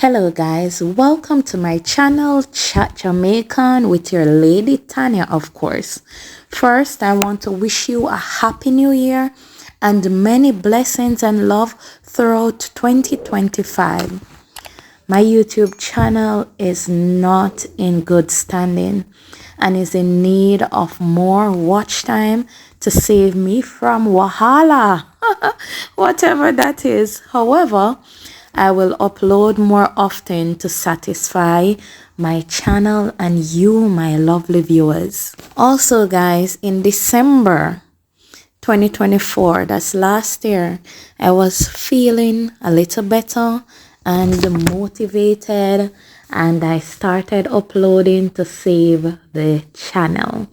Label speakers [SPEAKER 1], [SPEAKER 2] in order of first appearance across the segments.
[SPEAKER 1] Hello guys, welcome to my channel Chat Jamaican with your lady Tania, of course. First, I want to wish you a happy new year and many blessings and love throughout 2025. My YouTube channel is not in good standing and is in need of more watch time to save me from wahala, whatever that is. However, I will upload more often to satisfy my channel and you, my lovely viewers. Also, guys, in December 2024, that's last year, I was feeling a little better and motivated, and I started uploading to save the channel.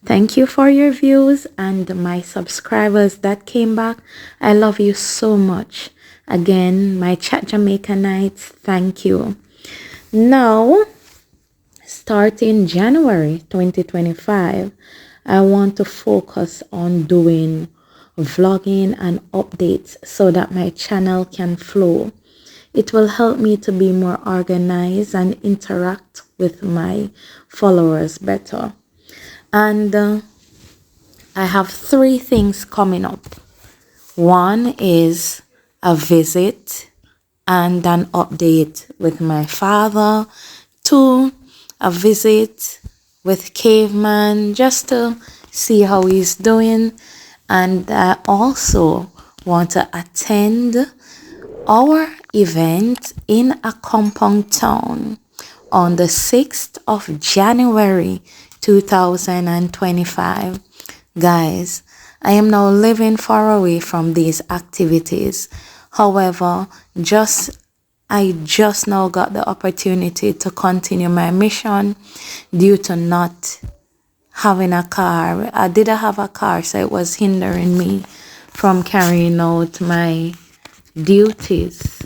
[SPEAKER 1] Thank you for your views and my subscribers that came back. I love you so much. Again, my Chat Jamaicanites, thank you. Now, starting January 2025, I want to focus on doing vlogging and updates so that my channel can flow. It will help me to be more organized and interact with my followers better. And I have 3 things coming up. One is a visit and an update with my father. 2, a visit with Caveman just to see how he's doing. And I also want to attend our event in a compound town on the 6th of January 2025. Guys, I am now living far away from these activities. However, I just now got the opportunity to continue my mission due to not having a car. I didn't have a car, so it was hindering me from carrying out my duties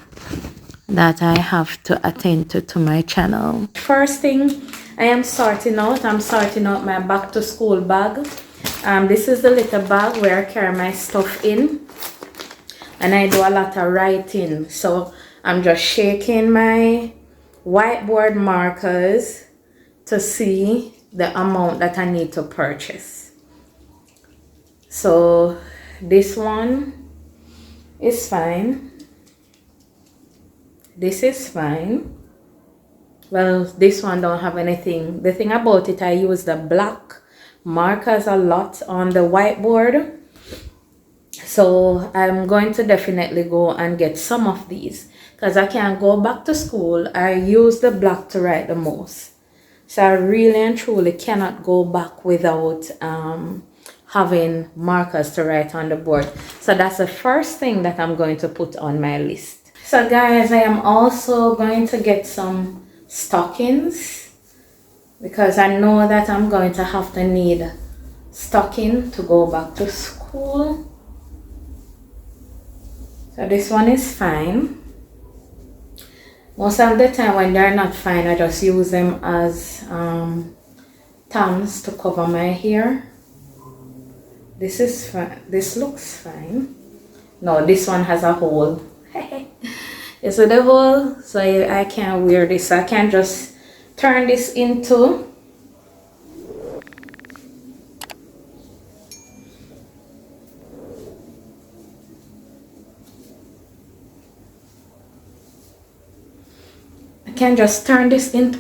[SPEAKER 1] that I have to attend to my channel. First thing I'm sorting out my back to school bag. This is the little bag where I carry my stuff in, and I do a lot of writing, so I'm just shaking my whiteboard markers to see the amount that I need to purchase. So this one is fine. This is fine. Well, this one don't have anything. The thing about it, I use the black markers a lot on the whiteboard, so I'm going to definitely go and get some of these because I can't go back to school. I use the black to write the most, so I really and truly cannot go back without having markers to write on the board. So that's the first thing that I'm going to put on my list. So guys, I am also going to get some stockings because I know that I'm going to have to need stocking to go back to school. So this one is fine. Most of the time when they're not fine, I just use them as tams to cover my hair. This is fine. This looks fine. No, this one has a hole. You see the hole? So I can't wear this. I can't just turn this into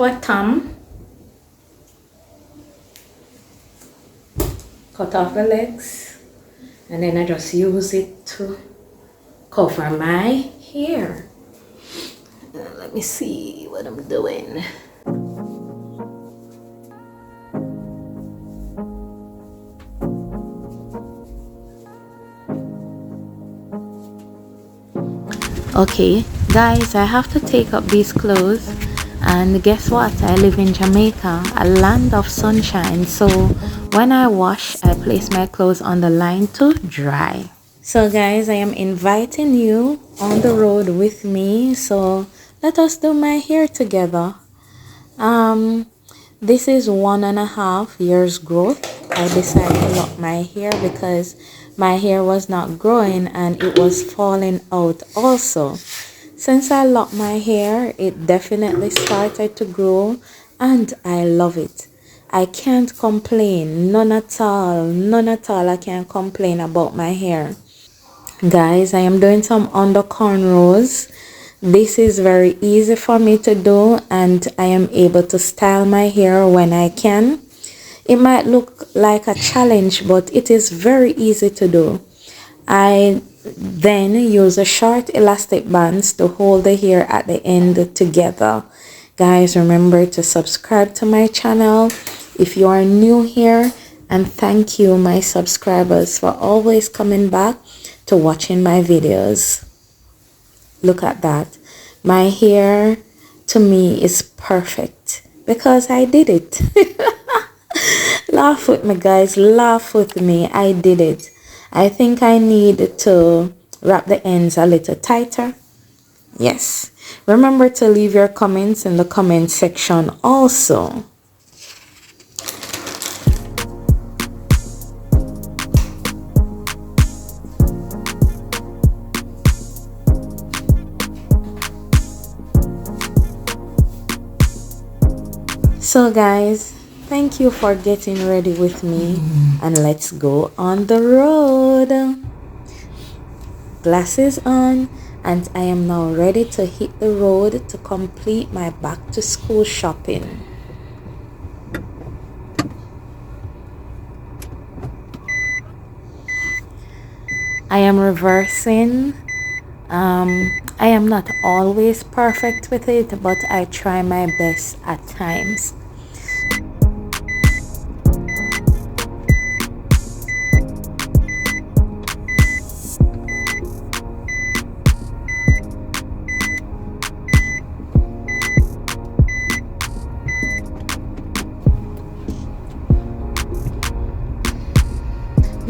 [SPEAKER 1] a tam. Cut off the legs, and then I just use it to cover my hair. Let me see what I'm doing. Okay guys, I have to take up these clothes, and guess what, I live in Jamaica, a land of sunshine, so when I wash, I place my clothes on the line to dry. So guys, I am inviting you on the road with me, so let us do my hair together. This is 1.5 years growth. I decided to lock my hair because my hair was not growing and it was falling out also. Since I locked my hair, it definitely started to grow and I love it. I can't complain, none at all, none at all. I can't complain about my hair. Guys, I am doing some under cornrows. This is very easy for me to do and I am able to style my hair when I can. It might look like a challenge, but it is very easy to do. I then use a short elastic bands to hold the hair at the end together. Guys, remember to subscribe to my channel if you are new here, and thank you my subscribers for always coming back to watching my videos. Look at that. My hair to me is perfect because I did it. Laugh with me, guys, laugh with me. I did it. I think I need to wrap the ends a little tighter. Yes. Remember to leave your comments in the comment section also. So guys, thank you for getting ready with me and let's go on the road. Glasses on, and I am now ready to hit the road to complete my back to school shopping. I am reversing. I am not always perfect with it, but I try my best at times.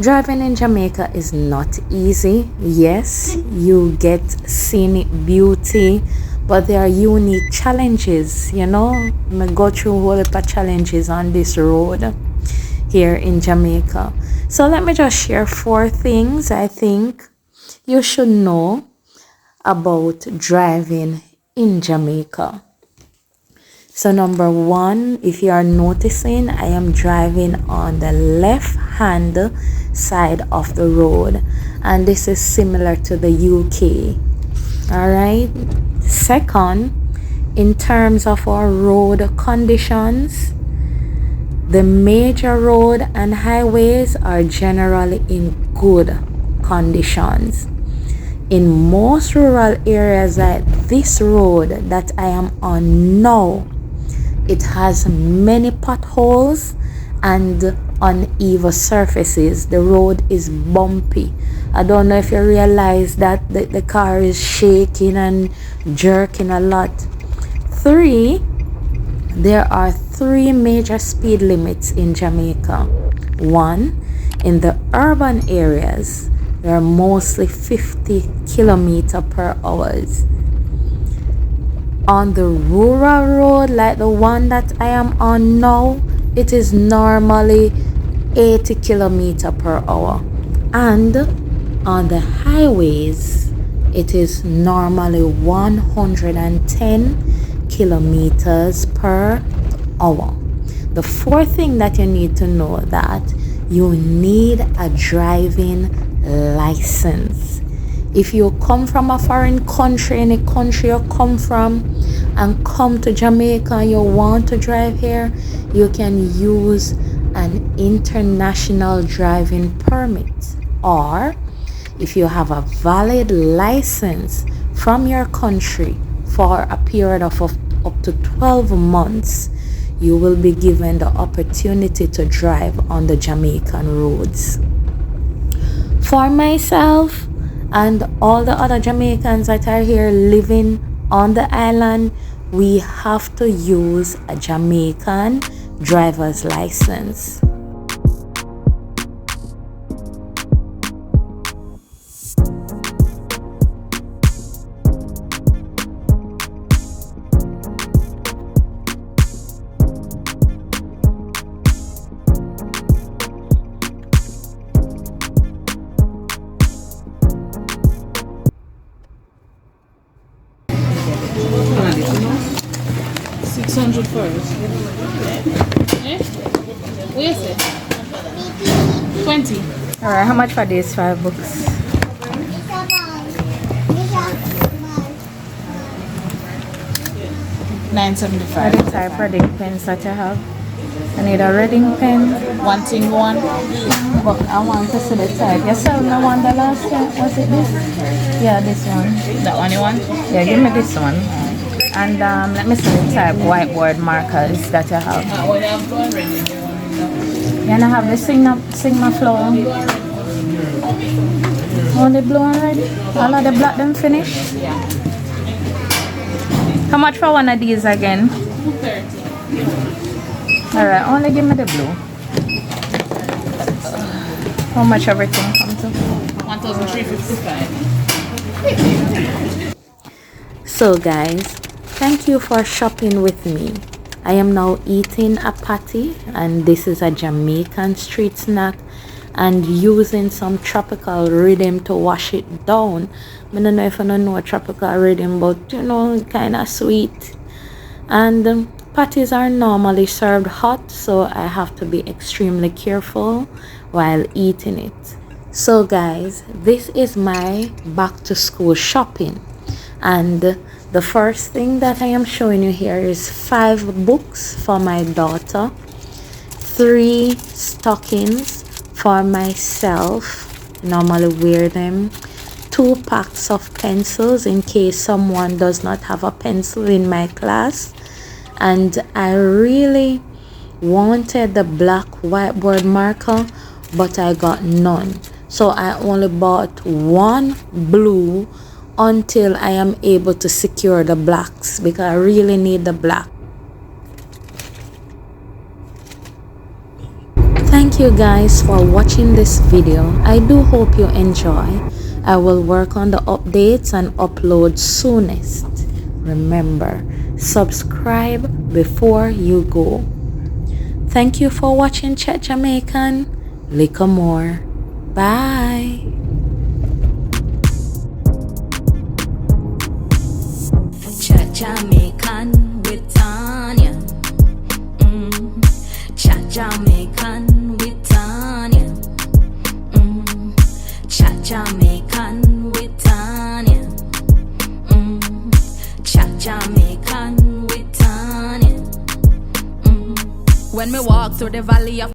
[SPEAKER 1] Driving in Jamaica is not easy. Yes, you get scenic beauty, but there are unique challenges, you know. I go through a whole lot of challenges on this road here in Jamaica. So let me just share 4 things I think you should know about driving in Jamaica. So number 1, if you are noticing, I am driving on the left hand side of the road, and this is similar to the UK. All right. Second, in terms of our road conditions, the major road and highways are generally in good conditions. In most rural areas like this road that I am on now, it has many potholes and uneven surfaces. The road is bumpy. I don't know if you realize that the car is shaking and jerking a lot. 3, there are 3 major speed limits in Jamaica. 1, in the urban areas, they are mostly 50 kilometers per hour. On the rural road, like the one that I am on now, it is normally 80 kilometers per hour. And on the highways, it is normally 110 kilometers per hour. The 4th thing that you need to know that you need a driving license. If you come from a foreign country, any country you come from, and come to Jamaica and you want to drive here, you can use an international driving permit. Or if you have a valid license from your country for a period of up to 12 months, you will be given the opportunity to drive on the Jamaican roads. For myself and all the other Jamaicans that are here living on the island, we have to use a Jamaican driver's license.
[SPEAKER 2] 600 first. Eh? What you say? 20.
[SPEAKER 1] Alright, how much for these 5 books?
[SPEAKER 2] 975.
[SPEAKER 1] What the type of reading pens that you have? I need a reading pen.
[SPEAKER 2] One thing one.
[SPEAKER 1] But I want to see the type. You saw me one the last time. Was it this? Yeah, this one.
[SPEAKER 2] That one you want?
[SPEAKER 1] Yeah, give me this one. And let me see the type whiteboard markers that you have.
[SPEAKER 2] What you have already?
[SPEAKER 1] You wanna have the Sigma flow? Only blue already? All of the black them finished?
[SPEAKER 2] Yeah.
[SPEAKER 1] How much for one of these again?
[SPEAKER 2] 230.
[SPEAKER 1] Alright, only give me the blue. How much everything comes to?
[SPEAKER 2] 1,355.
[SPEAKER 1] So guys, thank you for shopping with me. I am now eating a patty, and this is a Jamaican street snack, and using some tropical rhythm to wash it down. I don't know if I don't know a tropical rhythm, but you know, kind of sweet. And patties are normally served hot, so I have to be extremely careful while eating it. So guys, this is my back to school shopping, and the first thing that I am showing you here is 5 books for my daughter, 3 stockings for myself, normally wear them, 2 packs of pencils in case someone does not have a pencil in my class, and I really wanted the black whiteboard marker, but I got none, so I only bought 1 blue until I am able to secure the blacks, because I really need the black. Thank you guys for watching this video. I do hope you enjoy. I will work on the updates and upload soonest. Remember, subscribe before you go. Thank you for watching Chat Jamaican. Lick more. Bye.
[SPEAKER 3] Chat Jamaican with Tania. Chat Jamaican with Tania. Chat Jamaican with Tania. Chat Jamaican with Tania. When me walk through the valley of